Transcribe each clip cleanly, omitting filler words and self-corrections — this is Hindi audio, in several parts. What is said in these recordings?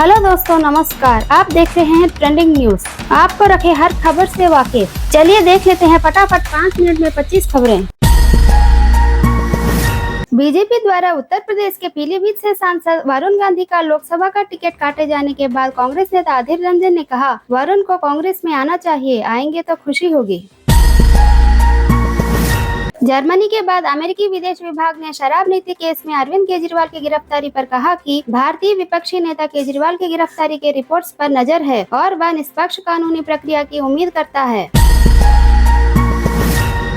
हेलो दोस्तों, नमस्कार। आप देख रहे हैं ट्रेंडिंग न्यूज। आपको रखे हर खबर से वाकिफ। चलिए देख लेते हैं फटाफट 5 मिनट में 25 खबरें। बीजेपी द्वारा उत्तर प्रदेश के पीलीभीत से सांसद वरुण गांधी का लोकसभा का टिकट काटे जाने के बाद कांग्रेस नेता अधीर रंजन ने कहा, वरुण को कांग्रेस में आना चाहिए, आएंगे तो खुशी होगी। जर्मनी के बाद अमेरिकी विदेश विभाग ने शराब नीति केस में अरविंद केजरीवाल की गिरफ्तारी पर कहा कि भारतीय विपक्षी नेता केजरीवाल की गिरफ्तारी के रिपोर्ट्स पर नजर है और वह निष्पक्ष कानूनी प्रक्रिया की उम्मीद करता है।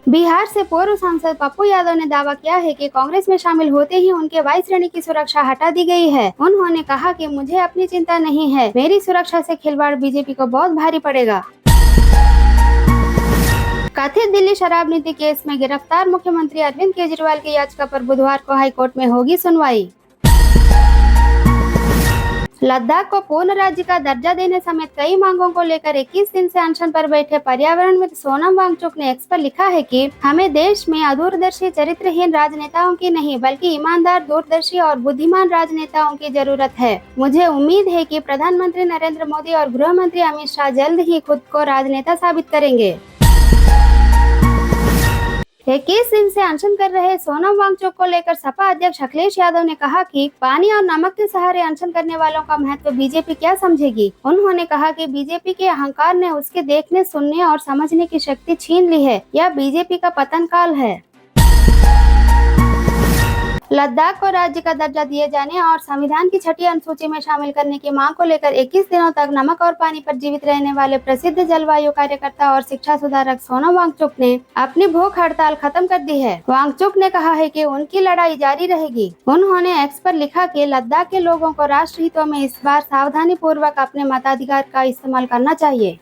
बिहार से पूर्व सांसद पप्पू यादव ने दावा किया है कि कांग्रेस में शामिल होते ही उनके वायु श्रेणी की सुरक्षा हटा दी गई है। उन्होंने कहा कि मुझे अपनी चिंता नहीं है, मेरी सुरक्षा से खिलवाड़ बीजेपी को बहुत भारी पड़ेगा। कथित दिल्ली शराब नीति केस में गिरफ्तार मुख्यमंत्री अरविंद केजरीवाल की याचिका पर बुधवार को हाईकोर्ट में होगी सुनवाई। लद्दाख को पूर्ण राज्य का दर्जा देने समेत कई मांगों को लेकर 21 दिन से अनशन पर बैठे पर्यावरणविद सोनम वांगचुक ने एक्स पर लिखा है कि हमें देश में अदूरदर्शी चरित्रहीन राजनेताओं की नहीं बल्कि ईमानदार, दूरदर्शी और बुद्धिमान राजनेताओं की जरूरत है। मुझे उम्मीद है कि प्रधानमंत्री नरेंद्र मोदी और गृह मंत्री अमित शाह जल्द ही खुद को राजनेता साबित करेंगे। 21 दिन से अनशन कर रहे सोनम वांगचुक को लेकर सपा अध्यक्ष अखिलेश यादव ने कहा कि पानी और नमक के सहारे अनशन करने वालों का महत्व बीजेपी क्या समझेगी। उन्होंने कहा कि बीजेपी के अहंकार ने उसके देखने, सुनने और समझने की शक्ति छीन ली है। यह बीजेपी का पतन काल है। लद्दाख को राज्य का दर्जा दिए जाने और संविधान की 6ठी अनुसूची में शामिल करने की मांग को लेकर 21 दिनों तक नमक और पानी पर जीवित रहने वाले प्रसिद्ध जलवायु कार्यकर्ता और शिक्षा सुधारक सोनम वांगचुक ने अपनी भूख हड़ताल खत्म कर दी है। वांगचुक ने कहा है कि उनकी लड़ाई जारी रहेगी। उन्होंने एक्स पर लिखा कि लद्दाख के लोगों को राष्ट्र हितों में इस बार सावधानी पूर्वक अपने मताधिकार का इस्तेमाल करना चाहिए।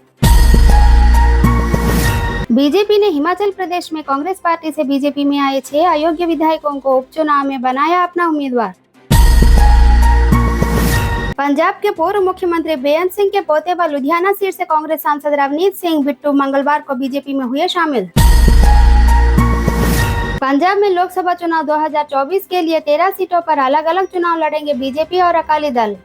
बीजेपी ने हिमाचल प्रदेश में कांग्रेस पार्टी से बीजेपी में आए 6 अयोग्य विधायकों को उपचुनाव में बनाया अपना उम्मीदवार। पंजाब के पूर्व मुख्यमंत्री बेअंत सिंह के पोते व लुधियाना सीट से कांग्रेस सांसद रवनीत सिंह बिट्टू मंगलवार को बीजेपी में हुए शामिल। पंजाब में लोकसभा चुनाव 2024 के लिए 13 सीटों पर अलग अलग चुनाव लड़ेंगे बीजेपी और अकाली दल।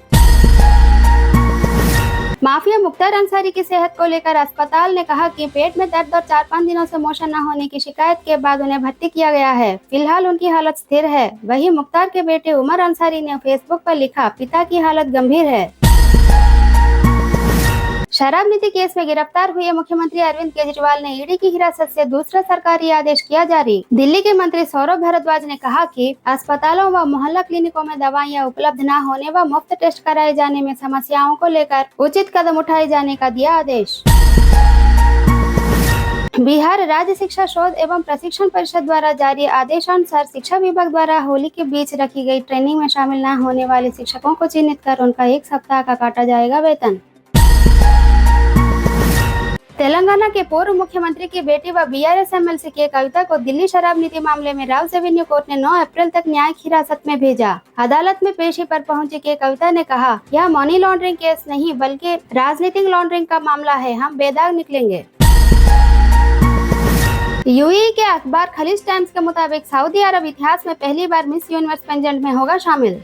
माफिया मुख्तार अंसारी की सेहत को लेकर अस्पताल ने कहा कि पेट में दर्द और 4-5 दिनों से मोशन न होने की शिकायत के बाद उन्हें भर्ती किया गया है। फिलहाल उनकी हालत स्थिर है। वहीं मुख्तार के बेटे उमर अंसारी ने फेसबुक पर लिखा, पिता की हालत गंभीर है। शराब नीति केस में गिरफ्तार हुए मुख्यमंत्री अरविंद केजरीवाल ने ईडी की हिरासत से दूसरा सरकारी आदेश किया जारी। दिल्ली के मंत्री सौरभ भारद्वाज ने कहा कि अस्पतालों व मोहल्ला क्लिनिकों में दवाइयां उपलब्ध न होने व मुफ्त टेस्ट कराए जाने में समस्याओं को लेकर उचित कदम उठाए जाने का दिया आदेश। बिहार राज्य शिक्षा शोध एवं प्रशिक्षण परिषद द्वारा जारी आदेशानुसार शिक्षा विभाग द्वारा होली के बीच रखी गई ट्रेनिंग में शामिल न होने वाले शिक्षकों को चिन्हित कर उनका 1 सप्ताह का काटा जाएगा वेतन। तेलंगाना के पूर्व मुख्यमंत्री की बेटी व बीआरएस एमएलसी के कविता को दिल्ली शराब नीति मामले में राउस एवेन्यू कोर्ट ने 9 अप्रैल तक न्यायिक हिरासत में भेजा। अदालत में पेशी पर पहुंची के कविता ने कहा, यह मनी लॉन्ड्रिंग केस नहीं बल्कि राजनीतिक लॉन्ड्रिंग का मामला है, हम बेदाग निकलेंगे। यूएई के अखबार खलीज टाइम्स के मुताबिक सऊदी अरब इतिहास में पहली बार मिस यूनिवर्स पेजेंट में होगा शामिल।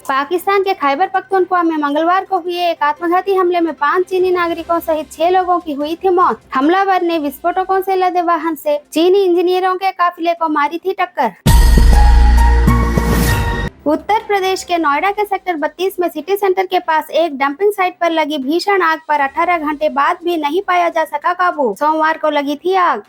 पाकिस्तान के खैबर पख्तूनख्वा में मंगलवार को हुए एक आत्मघाती हमले में 5 चीनी नागरिकों सहित 6 लोगों की हुई थी मौत। हमलावर ने विस्फोटकों से लदे वाहन से चीनी इंजीनियरों के काफिले को मारी थी टक्कर। उत्तर प्रदेश के नोएडा के सेक्टर 32 में सिटी सेंटर के पास एक डंपिंग साइट पर लगी भीषण आग पर 18 घंटे बाद भी नहीं पाया जा सका काबू। सोमवार को लगी थी आग।